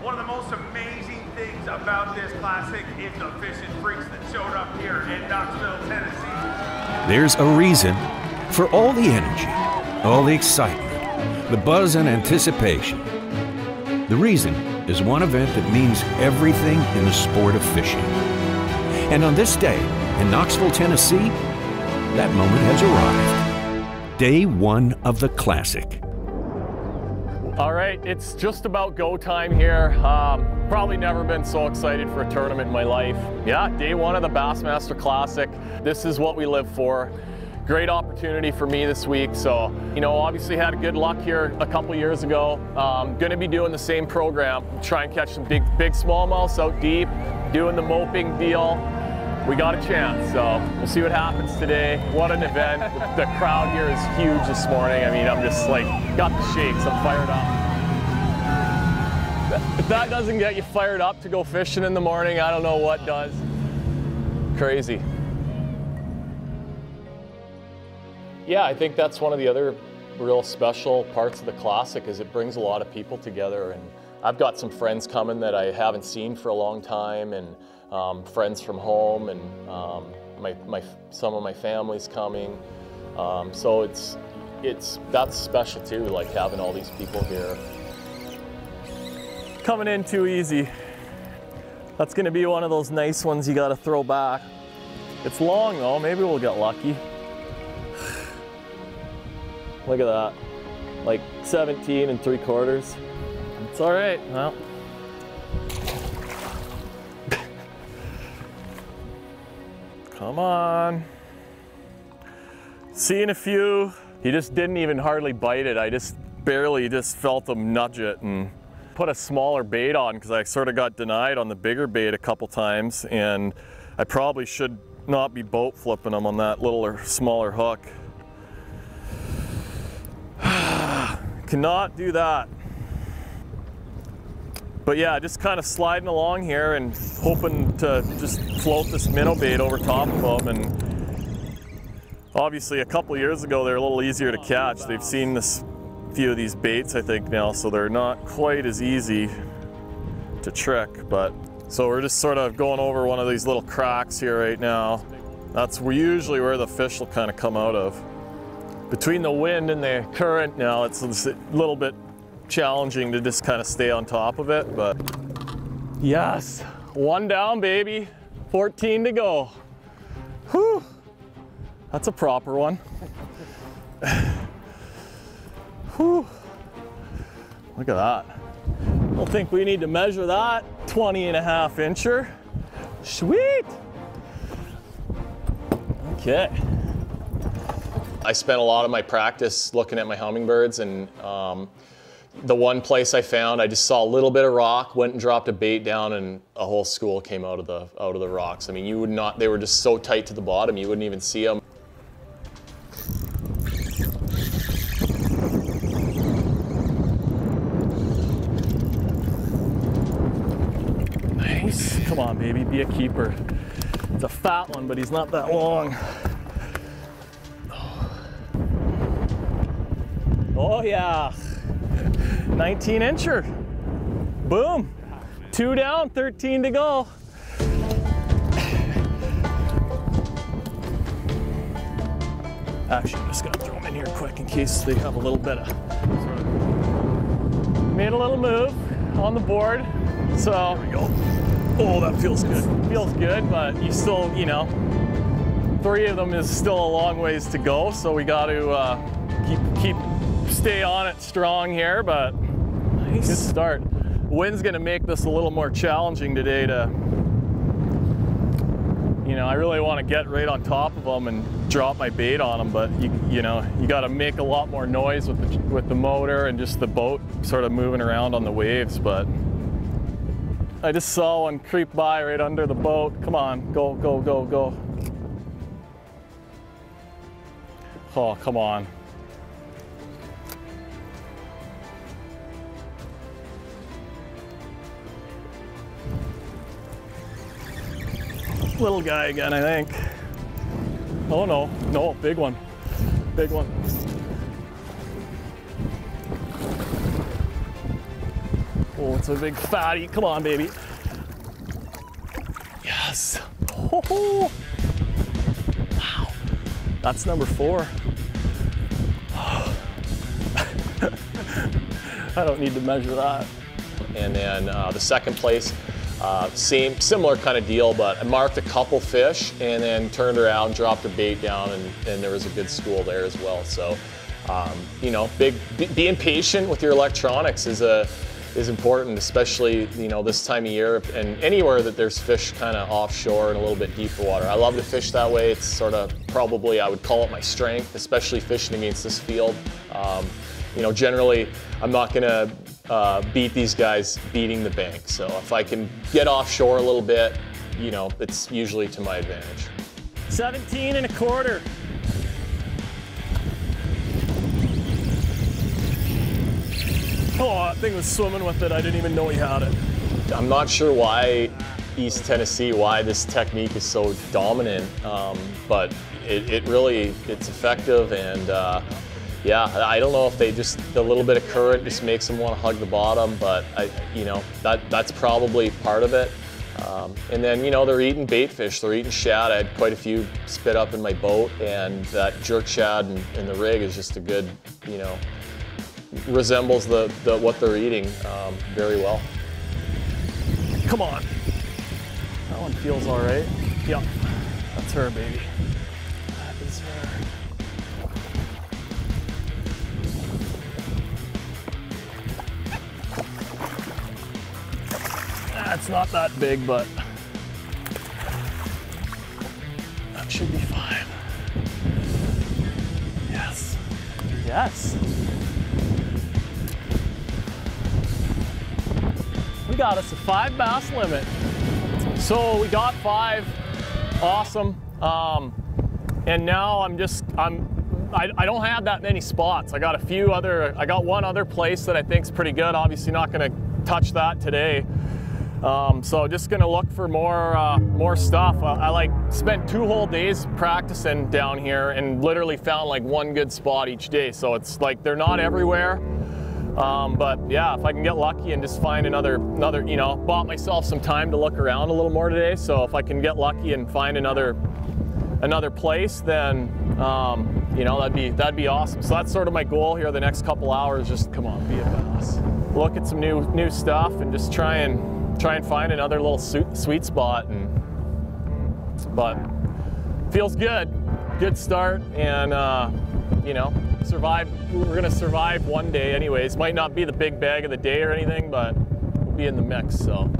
One of the most amazing things about this classic is the fishing freaks that showed up here in Knoxville, Tennessee. There's a reason for all the energy, all the excitement, the buzz and anticipation. The reason is one event that means everything in the sport of fishing. And on this day in Knoxville, Tennessee, that moment has arrived. Day one of the Classic. All right, it's just about go time here. Probably never been so excited for a tournament in my life. Yeah, day one of the Bassmaster Classic. This is what we live for. Great opportunity for me this week. So, you know, obviously had good luck here a couple years ago. Gonna be doing the same program. Try and catch some big smallmouths out deep, doing the moping deal. We got a chance, so we'll see what happens today. What an event. The crowd here is huge this morning. I mean, I'm just like, got the shakes, I'm fired up. If that doesn't get you fired up to go fishing in the morning, I don't know what does. Crazy. Yeah, I think that's one of the other real special parts of the Classic is it brings a lot of people together. And I've got some friends coming that I haven't seen for a long time, and friends from home, and some of my family's coming. So that's special too, like having all these people here. Coming in too easy. That's gonna be one of those nice ones you gotta throw back. It's long though, maybe we'll get lucky. Look at that, like 17 3/4. It's all right, well. Come on. Seeing a few. He just didn't even hardly bite it. I just barely felt him nudge it and put a smaller bait on because I sort of got denied on the bigger bait a couple times, and I probably should not be boat flipping them on that little smaller hook. Cannot do that. But yeah, just kind of sliding along here and hoping to just float this minnow bait over top of them. And obviously a couple years ago, they're a little easier to catch. They've seen this few of these baits, I think, now, so they're not quite as easy to trick. But so we're just sort of going over one of these little cracks here right now. That's usually where the fish will kind of come out of. Between the wind and the current now, it's a little bit challenging to just kind of stay on top of it, but yes, one down, baby. 14 to go. Whew, that's a proper one. Whew, look at that. I don't think we need to measure that. 20.5 incher. Sweet. Okay. I spent a lot of my practice looking at my hummingbirds, and the one place I found, I just saw a little bit of rock, went and dropped a bait down, and a whole school came out of the rocks. I mean, you would not, they were just so tight to the bottom, you wouldn't even see them. Nice, come on baby, be a keeper. It's a fat one, but he's not that long. Oh yeah. 19 incher. Boom. 2 down, 13 to go. Actually, I'm just gonna throw them in here quick in case they have a little bit of. Made a little move on the board. So there we go. Oh, that feels good. Feels good, but you still, you know, 3 of them is still a long ways to go. So we got to stay on it strong here, but nice. Good start. Wind's gonna make this a little more challenging today to, you know, I really want to get right on top of them and drop my bait on them, but you know, you got to make a lot more noise with the motor and just the boat sort of moving around on the waves. But I just saw one creep by right under the boat. Come on, go, go, go, go. Oh, come on. Little guy again, I think. Oh no, no, big one. Big one. Oh, it's a big fatty. Come on, baby. Yes. Oh, wow. That's number 4. I don't need to measure that. And then the second place, similar kind of deal, but I marked a couple fish and then turned around, dropped a bait down, and there was a good school there as well. So, you know, being patient with your electronics is important, especially, you know, this time of year and anywhere that there's fish kind of offshore and a little bit deeper water. I love to fish that way. It's sort of probably, I would call it my strength, especially fishing against this field. You know, generally, I'm not gonna beat these guys beating the bank. So if I can get offshore a little bit, you know, it's usually to my advantage. 17 1/4. Oh, that thing was swimming with it. I didn't even know he had it. I'm not sure why East Tennessee, why this technique is so dominant, but it really, it's effective. And yeah, I don't know if they just, the little bit of current just makes them want to hug the bottom, but you know, that's probably part of it. And then, you know, they're eating bait fish, they're eating shad. I had quite a few spit up in my boat, and that jerk shad in the rig is just a good, you know, resembles what they're eating very well. Come on. That one feels all right. Yeah, that's her, baby. That is her. That's not that big, but that should be fine. Yes. Yes. We got us a 5 bass limit. So we got 5, awesome. And now I don't have that many spots. I got one other place that I think's pretty good. Obviously not gonna touch that today. So just gonna look for more stuff. I spent 2 whole days practicing down here and literally found like 1 good spot each day. So it's like they're not everywhere. But yeah, if I can get lucky and just find another, you know, bought myself some time to look around a little more today. So if I can get lucky and find another place, then you know, that'd be awesome. So that's sort of my goal here the next couple hours. Just come on, be a bass. Look at some new stuff and just try and find another little sweet spot. But feels good. Good start, and you know, we're gonna survive one day anyways. Might not be the big bag of the day or anything, but we'll be in the mix. So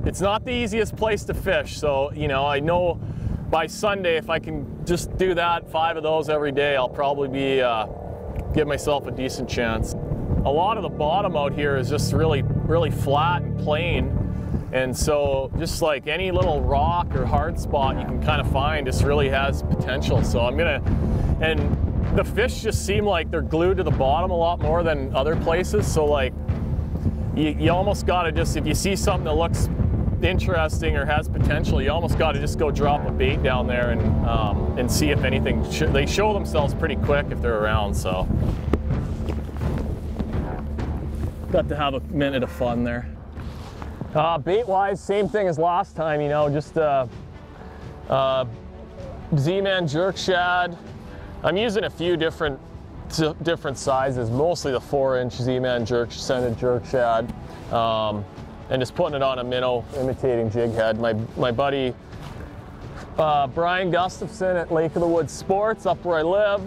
it's not the easiest place to fish. So, you know, I know by Sunday, if I can just do that, 5 of those every day, I'll probably be give myself a decent chance. A lot of the bottom out here is just really flat and plain. And so just like any little rock or hard spot you can kind of find just really has potential. So and the fish just seem like they're glued to the bottom a lot more than other places. So like you almost gotta just, if you see something that looks interesting or has potential, you almost gotta just go drop a bait down there and see if anything, they show themselves pretty quick if they're around. So got to have a minute of fun there. Bait-wise, same thing as last time, you know, just Z-Man jerk shad. I'm using a few different sizes, mostly the 4-inch Z-Man scented jerk shad, and just putting it on a minnow imitating jig head. My buddy Brian Gustafson at Lake of the Woods Sports, up where I live,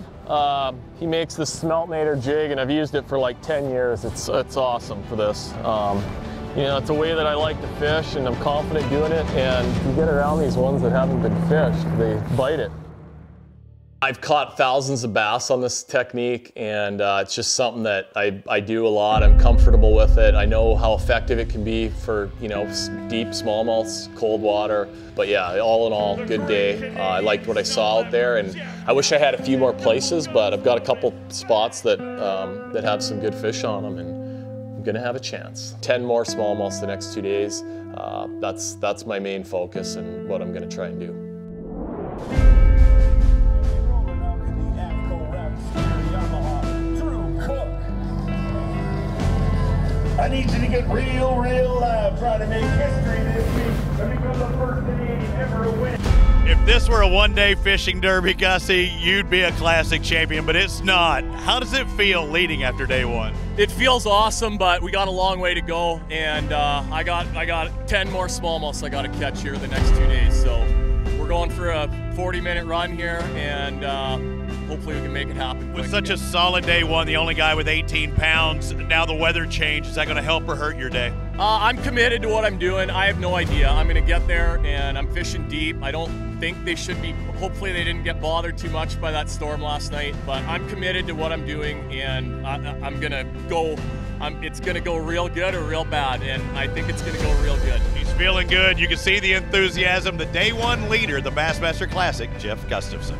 he makes this Smeltnator jig, and I've used it for like 10 years. It's awesome for this. You know, it's a way that I like to fish, and I'm confident doing it, and you get around these ones that haven't been fished, they bite it. I've caught thousands of bass on this technique, and it's just something that I do a lot. I'm comfortable with it. I know how effective it can be for, you know, deep smallmouths, cold water. But yeah, all in all, good day. I liked what I saw out there, and I wish I had a few more places, but I've got a couple spots that that have some good fish on them, and I'm gonna have a chance. 10 more smallmouths the next 2 days. That's my main focus and what I'm gonna try and do. I need you to get real loud, trying to make history this week and become the first Canadian ever to win. If this were a one-day fishing derby, Gussy, you'd be a classic champion, but it's not. How does it feel leading after day one? It feels awesome, but we got a long way to go, and I got 10 more smallmouths I got to catch here the next 2 days. So we're going for a 40-minute run here, and hopefully we can make it happen. With such a solid day one, the only guy with 18 pounds, now the weather changed. Is that going to help or hurt your day? I'm committed to what I'm doing. I have no idea. I'm going to get there, and I'm fishing deep. I don't think they should be. Hopefully they didn't get bothered too much by that storm last night, but I'm committed to what I'm doing, and I'm going to go. It's going to go real good or real bad, and I think it's going to go real good. He's feeling good. You can see the enthusiasm. The day one leader, the Bassmaster Classic, Jeff Gustafson.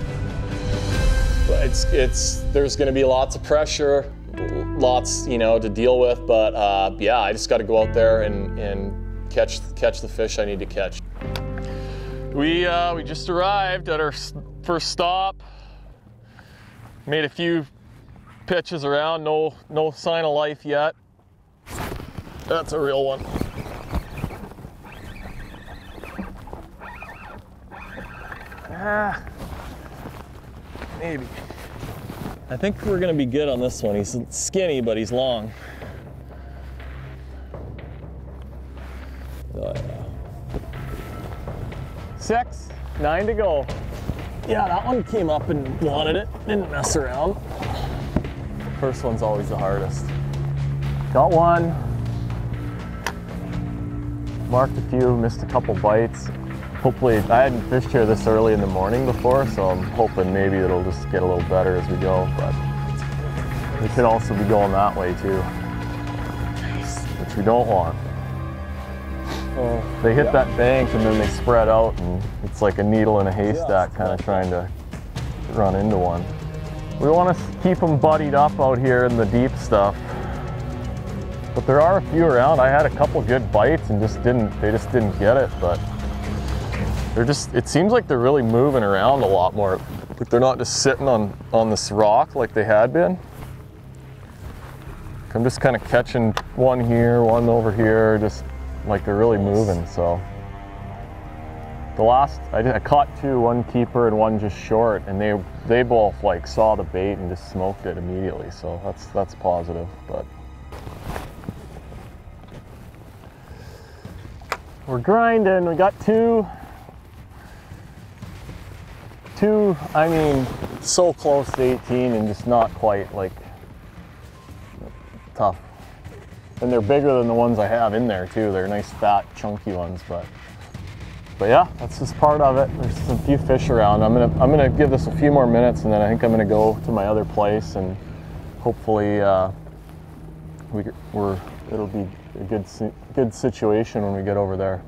There's going to be lots of pressure, lots, to deal with, but yeah, I just got to go out there and catch the fish I need to catch. We just arrived at our first stop. Made a few pitches around, no sign of life yet. That's a real one. Maybe. I think we're gonna be good on this one. He's skinny, but he's long. Oh, yeah. 6, 9 to go. Yeah, that one came up and wanted it. Didn't mess around. First one's always the hardest. Got one. Marked a few, missed a couple bites. Hopefully, I hadn't fished here this early in the morning before, so I'm hoping maybe it'll just get a little better as we go, but we could also be going that way too, which we don't want. They hit that bank and then they spread out, and it's like a needle in a haystack kind of trying to run into one. We want to keep them buddied up out here in the deep stuff, but there are a few around. I had a couple good bites and they just didn't get it, but it seems like they're really moving around a lot more. Like they're not just sitting on this rock like they had been. I'm just kind of catching one here, one over here, just like they're really moving. So the last, I caught 2, one keeper and one just short, and they both like saw the bait and just smoked it immediately. So that's positive. But we're grinding. We got two, I mean, so close to 18 and just not quite, like, tough. And they're bigger than the ones I have in there too. They're nice, fat, chunky ones, but yeah, that's just part of it. There's a few fish around. I'm gonna give this a few more minutes, and then I think I'm gonna go to my other place, and hopefully it'll be a good situation when we get over there.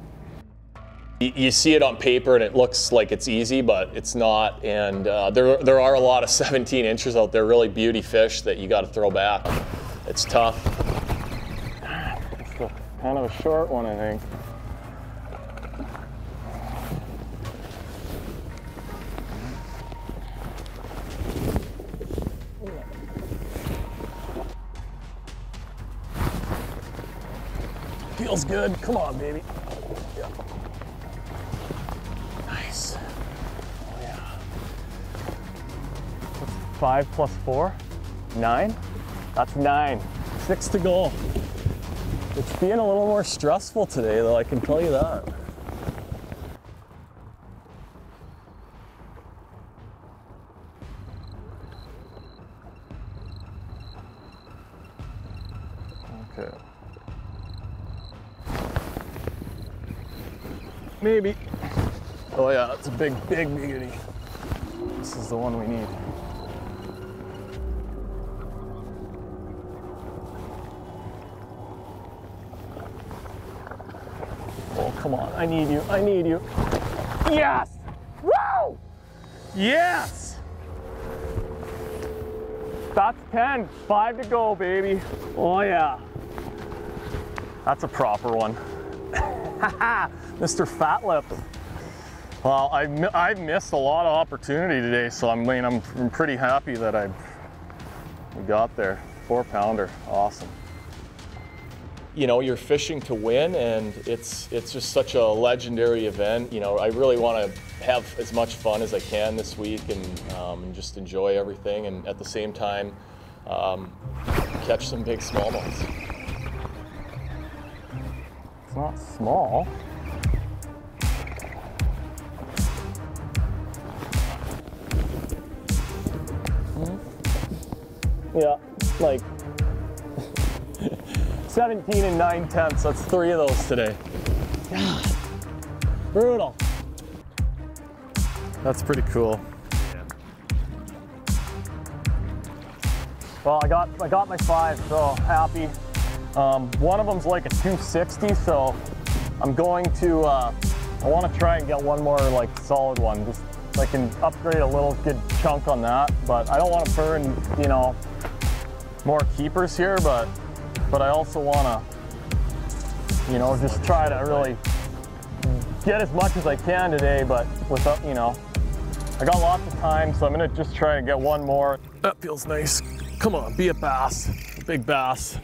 You see it on paper and it looks like it's easy, but it's not. And there are a lot of 17 inches out there, really beauty fish that you got to throw back. It's tough. It's kind of a short one, I think. Feels good. Come on, baby. Yeah. Nice. Oh, yeah. What's 5 plus 4? 9? That's 9. 6 to go. It's being a little more stressful today, though, I can tell you that. Okay. Maybe. Oh yeah, that's a big beauty. This is the one we need. Oh, come on, I need you, I need you. Yes! Woo! Yes! That's 10, 5 to go, baby. Oh yeah. That's a proper one. Mr. Fat Lip. Well, I've missed a lot of opportunity today, so I'm pretty happy that we got there. 4-pounder, awesome. you know, you're fishing to win, and it's just such a legendary event. You know, I really want to have as much fun as I can this week and just enjoy everything, and at the same time catch some big smallmouths. It's not small. Yeah, like 17 and 9/10. That's 3 of those today. God, brutal. That's pretty cool. Yeah. Well, I got my 5, so happy. One of them's like a 260, so I'm going to. I want to try and get one more like solid one, just so I can upgrade a little good chunk on that. But I don't want to burn, you know, more keepers here, but I also want to, you know, just try to really get as much as I can today, but without, you know, I got lots of time, so I'm gonna just try to get one more. That feels nice. Come on, be a bass, big bass.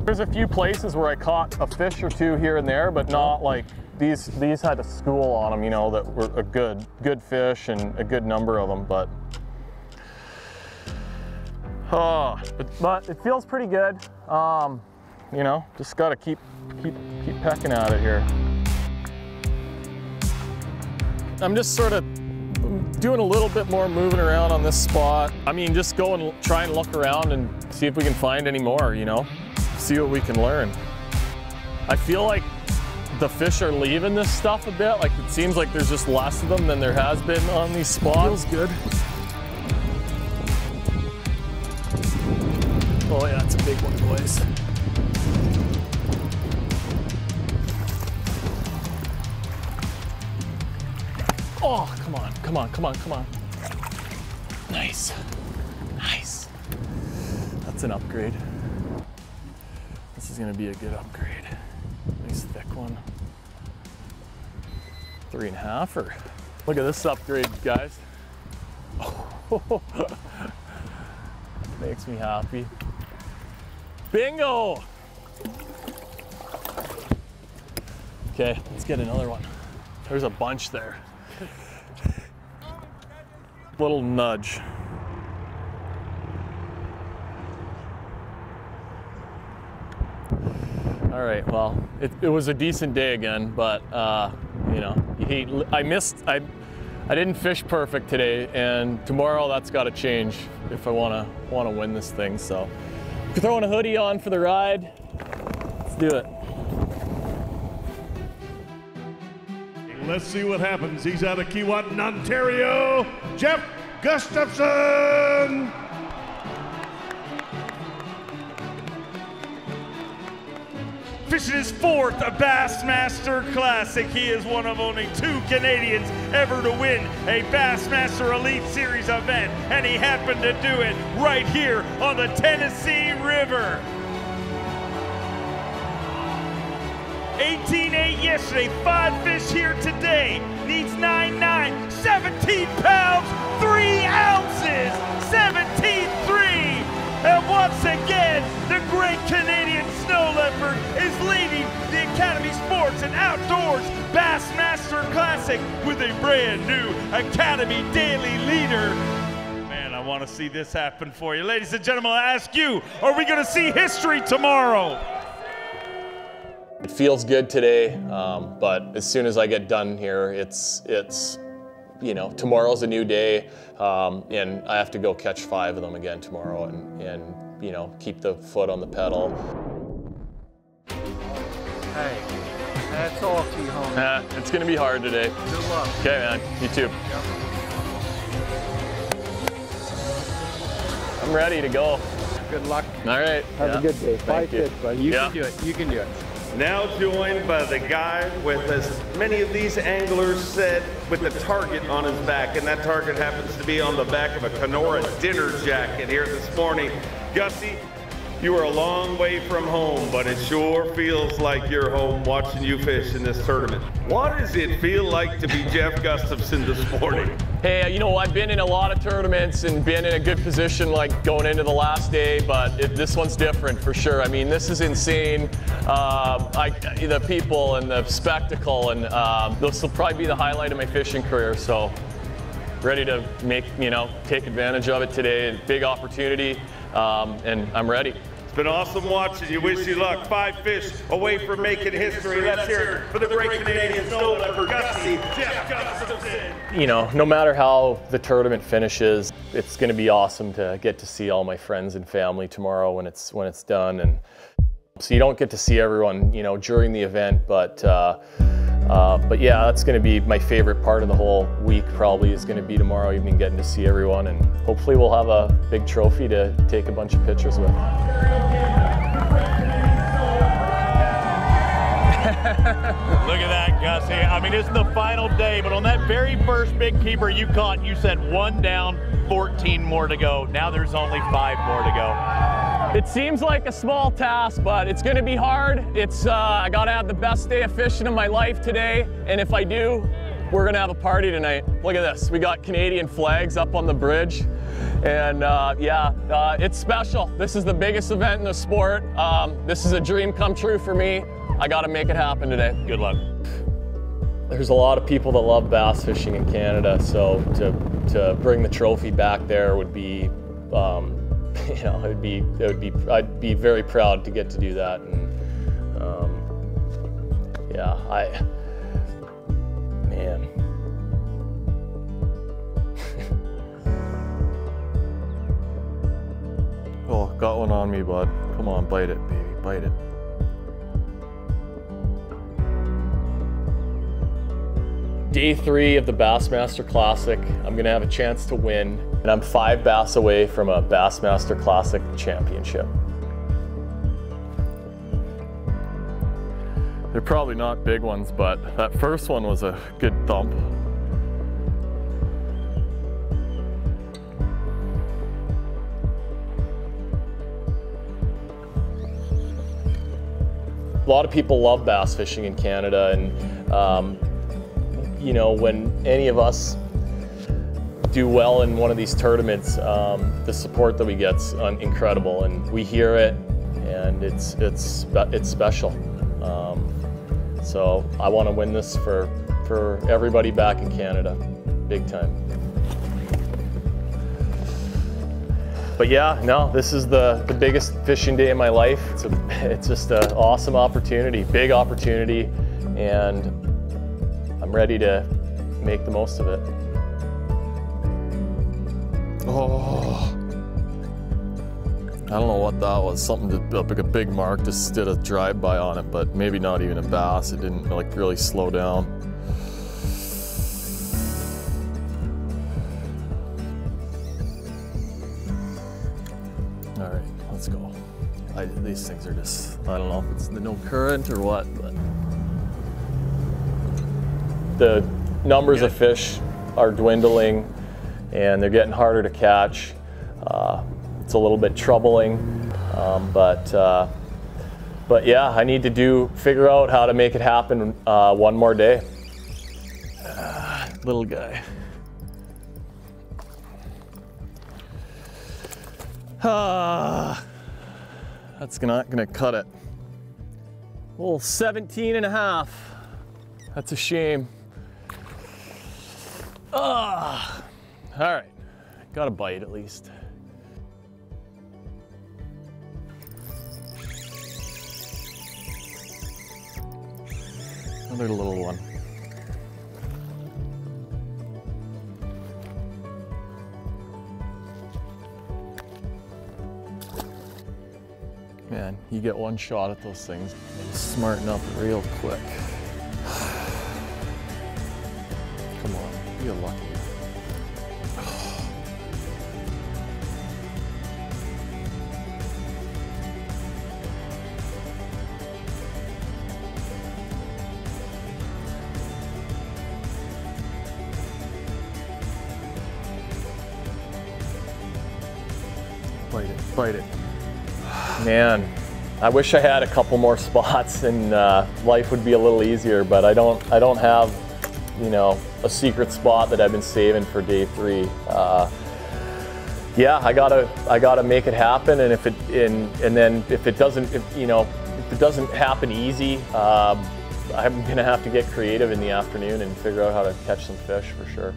There's a few places where I caught a fish or two here and there, but not like these had a school on them, you know, that were a good fish and a good number of them, but it feels pretty good. You know, just gotta keep pecking at it here. I'm just sort of doing a little bit more moving around on this spot. I mean, just go and try and look around and see if we can find any more, you know, see what we can learn. I feel like the fish are leaving this stuff a bit. Like, it seems like there's just less of them than there has been on these spots. Feels good. Oh yeah, it's a big one, boys. Oh, come on, come on, come on, come on. Nice, nice. That's an upgrade. This is gonna be a good upgrade. Nice thick one. 3.5 or, look at this upgrade, guys. Oh, makes me happy. Bingo! Okay, let's get another one. There's a bunch there. Little nudge. All right, well, it was a decent day again, but you know, I didn't fish perfect today, and tomorrow that's got to change if I want to win this thing. So, throwing a hoodie on for the ride. Let's do it. Let's see what happens. He's out of Keewatin, Ontario, Jeff Gustafson. Fishing his 4th Bassmaster Classic. He is one of only 2 Canadians ever to win a Bassmaster Elite Series event, and he happened to do it right here on the Tennessee River. 18-8 yesterday, 5 fish here today. Needs 9-9, 17 pounds, 3 ounces, 17-3. And once again, the great Canadian snow leopard is leading the Academy Sports and Outdoors Bassmaster Classic with a brand new Academy Daily leader. Man, I want to see this happen for you. Ladies and gentlemen, I ask you, are we going to see history tomorrow? It feels good today, but as soon as I get done here, it's you know, tomorrow's a new day, and I have to go catch 5 of them again tomorrow, and you know, keep the foot on the pedal. Hey, that's off to you, homie. It's gonna be hard today. Good luck. Okay, man. You too. Yep. I'm ready to go. Good luck. All right. Have a good day. 5 fish, buddy. You can do it. You can do it. Now joined by the guy with, as many of these anglers said, with the target on his back, and that target happens to be on the back of a Kenora dinner jacket here this morning. Gussy, You are a long way from home, but it sure feels like you're home watching you fish in this tournament. What does it feel like to be Jeff Gustafson this morning? Hey, you know, I've been in a lot of tournaments and been in a good position like going into the last day, but this one's different for sure. I mean, this is insane. The people and the spectacle, and this will probably be the highlight of my fishing career. So ready to take advantage of it today. Big opportunity, and I'm ready. It's been awesome watching you. Wish you luck. 5 fish away from making history. Let's hear it for the great Canadian stolen for Gussy, Jeff Gustafson. You know, no matter how the tournament finishes, it's going to be awesome to get to see all my friends and family tomorrow when it's done. And so you don't get to see everyone, you know, during the event, but yeah, that's going to be my favorite part of the whole week. Probably is going to be tomorrow evening, getting to see everyone, and hopefully we'll have a big trophy to take a bunch of pictures with. Look at that, Gussy. I mean, it's the final day, but on that very first big keeper you caught, you said 1 down, 14 more to go. Now there's only 5 more to go. It seems like a small task, but it's going to be hard. I got to have the best day of fishing of my life today, and if I do, we're going to have a party tonight. Look at this. We got Canadian flags up on the bridge, and it's special. This is the biggest event in the sport. This is a dream come true for me. I got to make it happen today. Good luck. There's a lot of people that love bass fishing in Canada, so to bring the trophy back there would be, I'd be very proud to get to do that. And man. Oh, got one on me, bud. Come on, bite it, baby, bite it. Day 3 of the Bassmaster Classic. I'm gonna have a chance to win, and I'm 5 bass away from a Bassmaster Classic championship. They're probably not big ones, but that first one was a good thump. A lot of people love bass fishing in Canada, and you know, when any of us do well in one of these tournaments, the support that we get's incredible, and we hear it, and it's special. So I want to win this for everybody back in Canada, big time. But yeah, no, this is the biggest fishing day of my life. It's just an awesome opportunity, big opportunity, and I'm ready to make the most of it. Oh, I don't know what that was. Something like a big mark, just did a drive-by on it, but maybe not even a bass. It didn't like really slow down. All right, let's go. These things are just, I don't know if it's the no current or what, but the numbers of fish are dwindling and they're getting harder to catch. It's a little bit troubling, but yeah, I need to figure out how to make it happen one more day. Little guy. That's not gonna cut it. Well, 17 and a half. That's a shame. All right, got a bite at least. Another little one. Man, you get one shot at those things, they smarten up real quick. Come on, you're lucky. Bite it, bite it. Man, I wish I had a couple more spots and life would be a little easier, but I don't have, you know, a secret spot that I've been saving for day 3. Yeah, I gotta make it happen, and if it doesn't happen easy, I'm gonna have to get creative in the afternoon and figure out how to catch some fish for sure.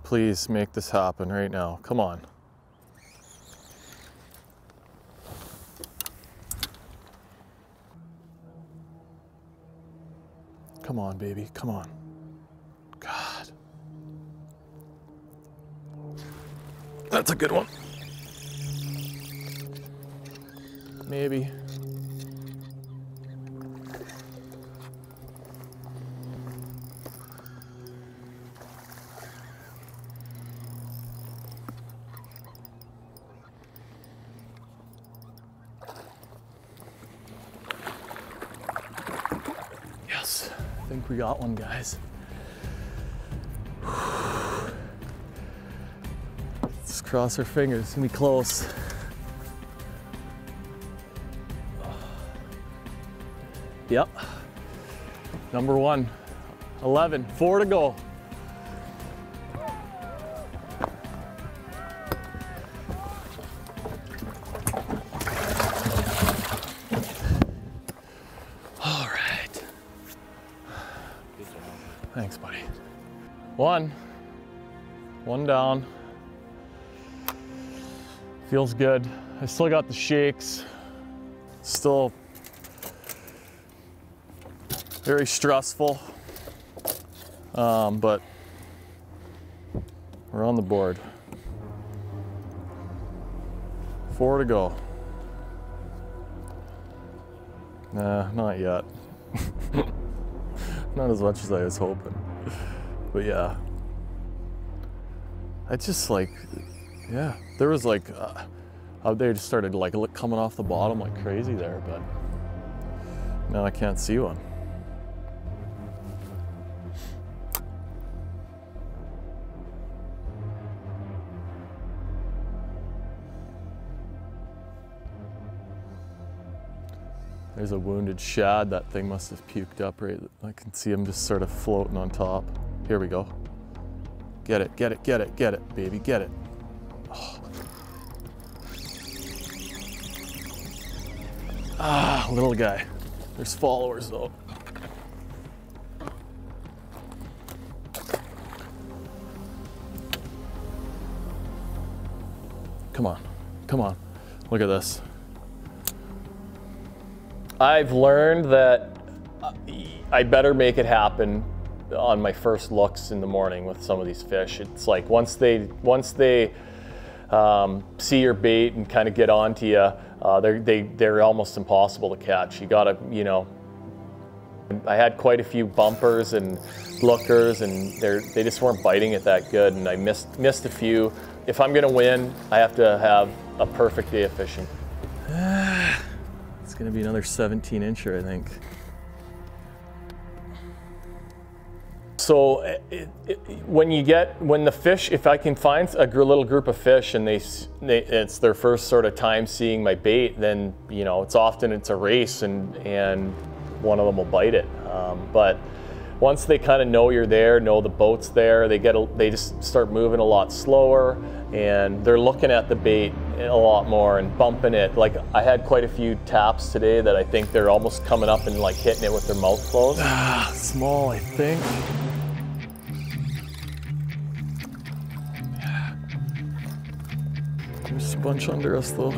Please make this happen right now. Come on. Come on, baby, come on. God. That's a good one. Maybe. Yes, I think we got one, guys. Let's cross our fingers, it's gonna be close. Yep, number 1, 11, 4 to go. All right. Thanks, buddy. One down. Feels good. I still got the shakes. Still very stressful, but we're on the board. 4 to go. Nah, not yet. Not as much as I was hoping, but yeah. I just like, yeah, there was like, out there just started like coming off the bottom like crazy there, but now I can't see one. There's a wounded shad. That thing must have puked up right. I can see him just sort of floating on top. Here we go. Get it, get it, get it, get it, baby, get it. Oh. Ah, little guy. There's followers though. Come on, come on. Look at this. I've learned that I better make it happen on my first looks in the morning with some of these fish. It's like once they see your bait and kind of get onto you, they're almost impossible to catch. You gotta, you know. I had quite a few bumpers and lookers, and they just weren't biting it that good, and I missed a few. If I'm gonna win, I have to have a perfect day of fishing. It's gonna be another 17-incher, I think. So when the fish, if I can find a little group of fish and it's their first sort of time seeing my bait, then you know it's a race and one of them will bite it. But once they kind of know you're there, know the boat's there, they just start moving a lot slower, and they're looking at the bait a lot more and bumping it. Like I had quite a few taps today that I think they're almost coming up and like hitting it with their mouth closed. Small, I think. There's a bunch under us though.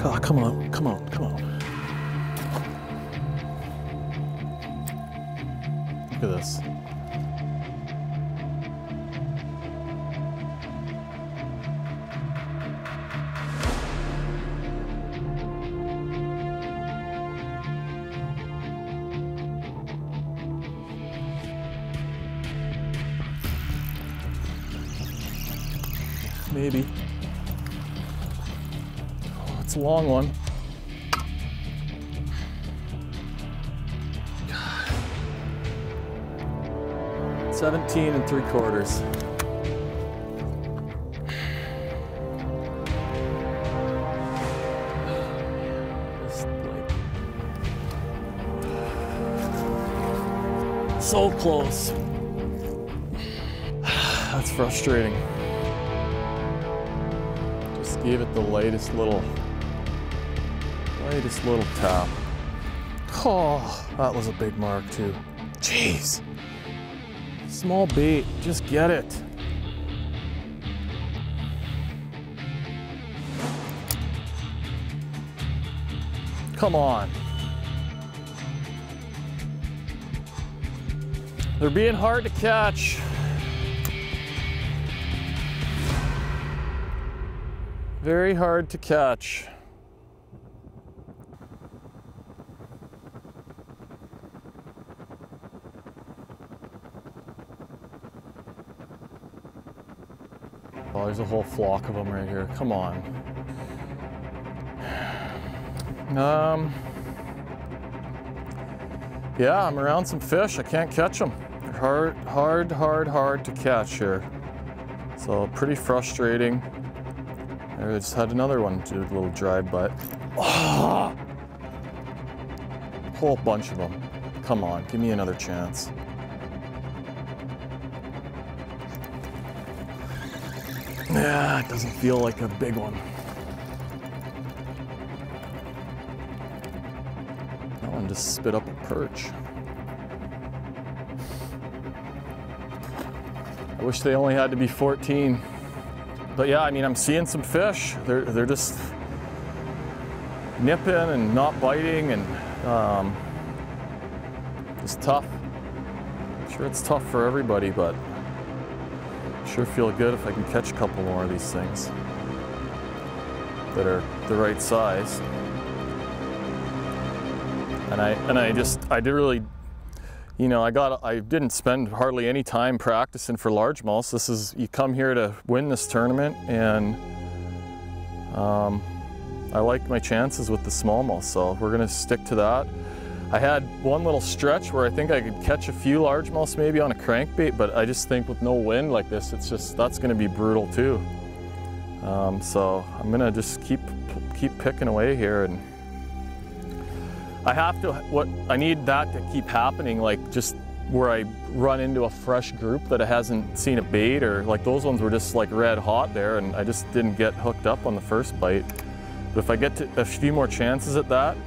Oh, come on, come on, come on. Look at this. Maybe. Oh, it's a long one. 17 3/4. So close. That's frustrating. Just gave it the lightest little tap. Oh, that was a big mark too. Jeez. Small bait, just get it. Come on. They're being hard to catch. Very hard to catch. Oh, there's a whole flock of them right here. Come on. Yeah, I'm around some fish. I can't catch them. They're hard to catch here. So pretty frustrating. I just had another one do a little dry butt. Oh! Whole bunch of them. Come on, give me another chance. Yeah, it doesn't feel like a big one. That one just spit up a perch. I wish they only had to be 14. But yeah, I mean, I'm seeing some fish. They're just nipping and not biting, and it's tough. I'm sure it's tough for everybody, but sure feel good if I can catch a couple more of these things that are the right size. And I did really, you know, I didn't spend hardly any time practicing for largemouths. This is, you come here to win this tournament, and I like my chances with the smallmouth, so we're gonna stick to that. I had one little stretch where I think I could catch a few largemouths maybe on a crankbait, but I just think with no wind like this, it's just, that's gonna be brutal too. So I'm gonna just keep picking away here, and I have to, I need that to keep happening, like just where I run into a fresh group that hasn't seen a bait, or like those ones were just like red hot there, and I just didn't get hooked up on the first bite. But if I get to a few more chances at that,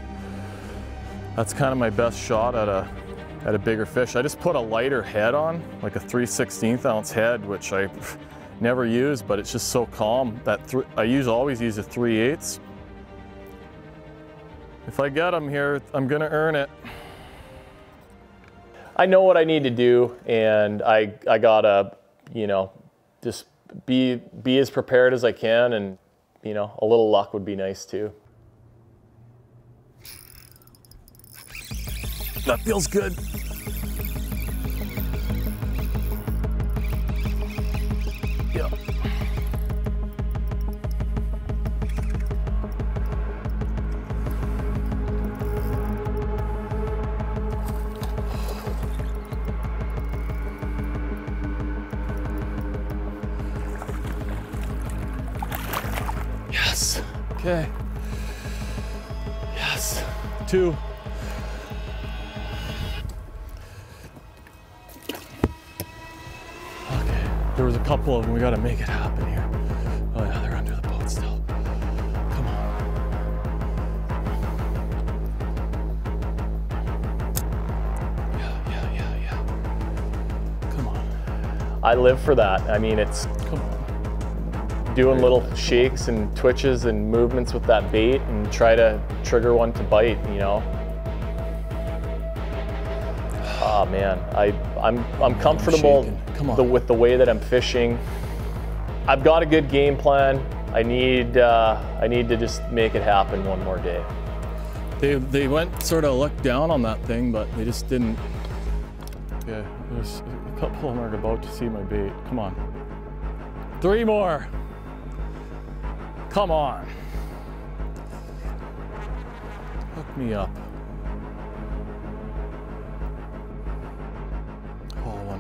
that's kind of my best shot at a bigger fish. I just put a lighter head on, like a 3/16 ounce head, which I never use, but it's just so calm that I always use a 3/8. If I get them here, I'm gonna earn it. I know what I need to do, and I gotta, you know, just be as prepared as I can, and you know, a little luck would be nice too. That feels good. Yeah. Yes. Okay. Yes. 2. There was a couple of them. We got to make it happen here. Oh yeah, they're under the boat still. Come on. Yeah. Come on. I live for that. I mean, it's doing little shakes and twitches and movements with that bait and try to trigger one to bite, you know. Oh man, I'm comfortable with the way that I'm fishing. I've got a good game plan. I need to just make it happen one more day. They went sort of looked down on that thing, but they just didn't. Okay, there's a couple of them are about to see my bait. Come on. 3 more. Come on. Hook me up.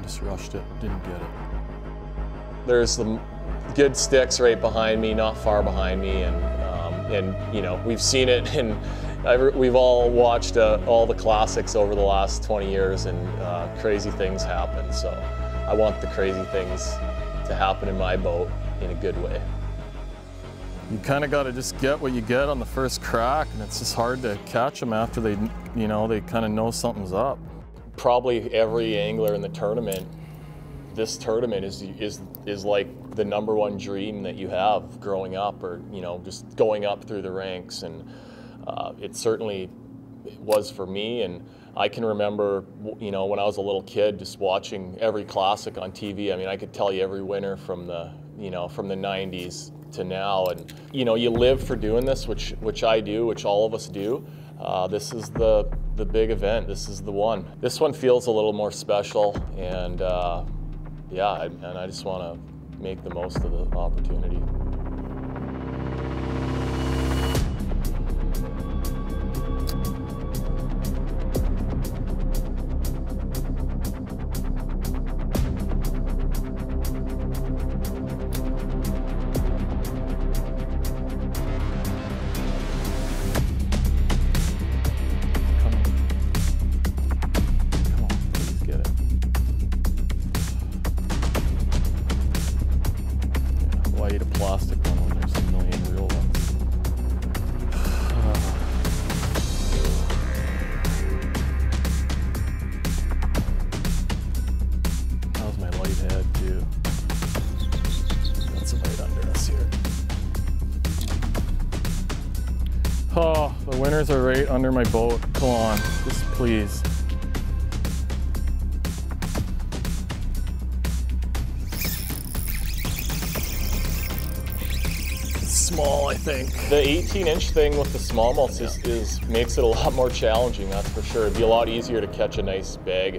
Just rushed it, didn't get it. There's some good sticks right behind me, not far behind me, and you know, we've seen it We've all watched all the classics over the last 20 years, and crazy things happen. So I want the crazy things to happen in my boat in a good way. You kind of got to just get what you get on the first crack, and it's just hard to catch them after they kind of know something's up. Probably every angler in the tournament, this tournament is like the #1 dream that you have growing up, or just going up through the ranks. And it certainly was for me. And I can remember, when I was a little kid, just watching every classic on TV. I mean, I could tell you every winner from the 90s to now. And you live for doing this, which I do, which all of us do. This is the big event. This is the one. This one feels a little more special, and yeah, and I just want to make the most of the opportunity. Plastic one when there's a million real ones. How's my light head too? Got some right under us here. Oh, the winners are right under my boat. Come on, just please. Small, I think. The 18-inch thing with the smallmouths makes it a lot more challenging, that's for sure. It'd be a lot easier to catch a nice bag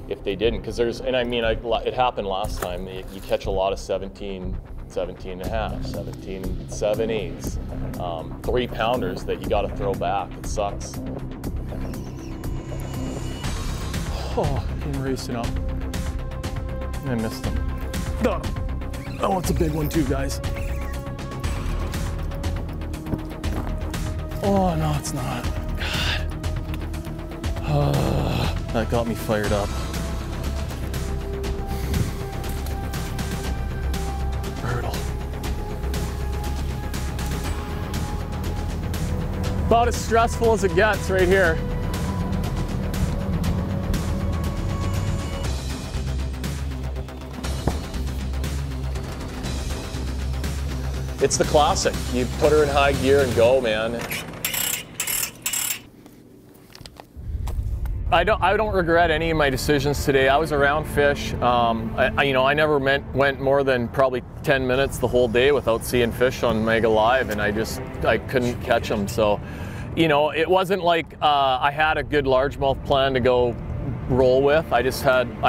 if they didn't, because it happened last time. You catch a lot of 17 and a half, 17 7/8, 3-pounders that you got to throw back. It sucks. Oh, came racing up. I missed him. Oh, it's a big one too, guys. Oh, no, it's not. God. That got me fired up. Brutal. About as stressful as it gets right here. It's the classic. You put her in high gear and go, man. I don't regret any of my decisions today. I was around fish. I never went more than probably 10 minutes the whole day without seeing fish on Mega Live, and I couldn't catch them. So, it wasn't like I had a good largemouth plan to go roll with. I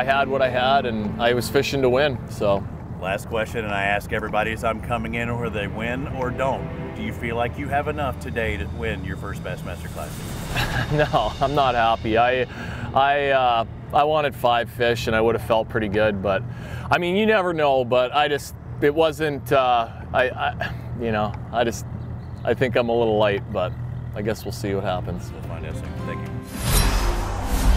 had what I had, and I was fishing to win. So. Last question, and I ask everybody as I'm coming in, whether they win or don't. Do you feel like you have enough today to win your first Bassmaster Classic? No, I'm not happy. I wanted 5 fish, and I would have felt pretty good. But I mean, you never know. But it wasn't. I think I'm a little light, but I guess we'll see what happens. We'll find out soon. Thank you.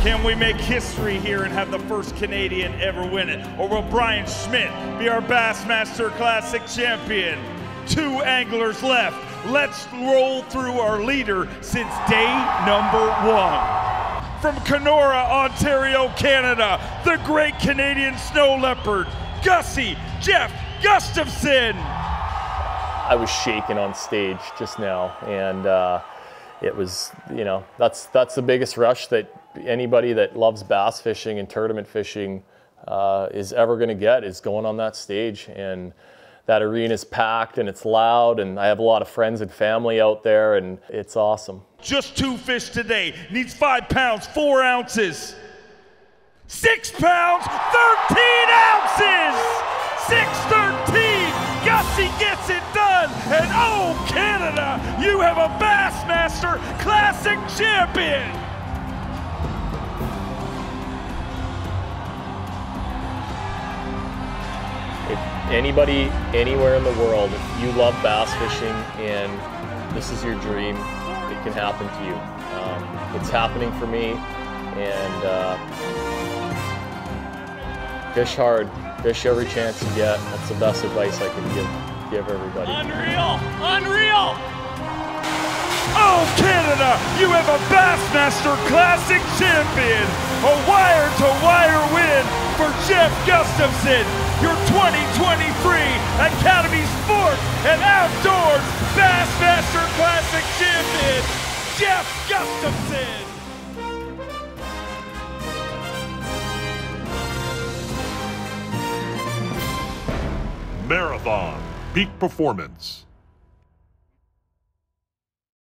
Can we make history here and have the first Canadian ever win it? Or will Brian Schmidt be our Bassmaster Classic champion? 2 anglers left. Let's roll through our leader since day #1. From Kenora, Ontario, Canada, the great Canadian snow leopard, Gussy, Jeff Gustafson. I was shaking on stage just now, and it was, that's the biggest rush that anybody that loves bass fishing and tournament fishing is ever going to get, is going on that stage. And that arena's packed and it's loud, and I have a lot of friends and family out there, and it's awesome. Just 2 fish today. Needs 5 pounds, 4 ounces. 6 pounds, 13 ounces! 613! Gussy gets it done! And oh, Canada, you have a Bassmaster Classic champion! If anybody, anywhere in the world, if you love bass fishing and this is your dream, can happen to you. It's happening for me, and fish hard, fish every chance you get. That's the best advice I can give everybody. Unreal! Unreal! Oh, Canada, you have a Bassmaster Classic champion! A wire-to-wire win for Jeff Gustafson, your 2023 Academy Sport and Outdoors Bassmaster Classic champion, Jeff Gustafson! Marathon Peak Performance.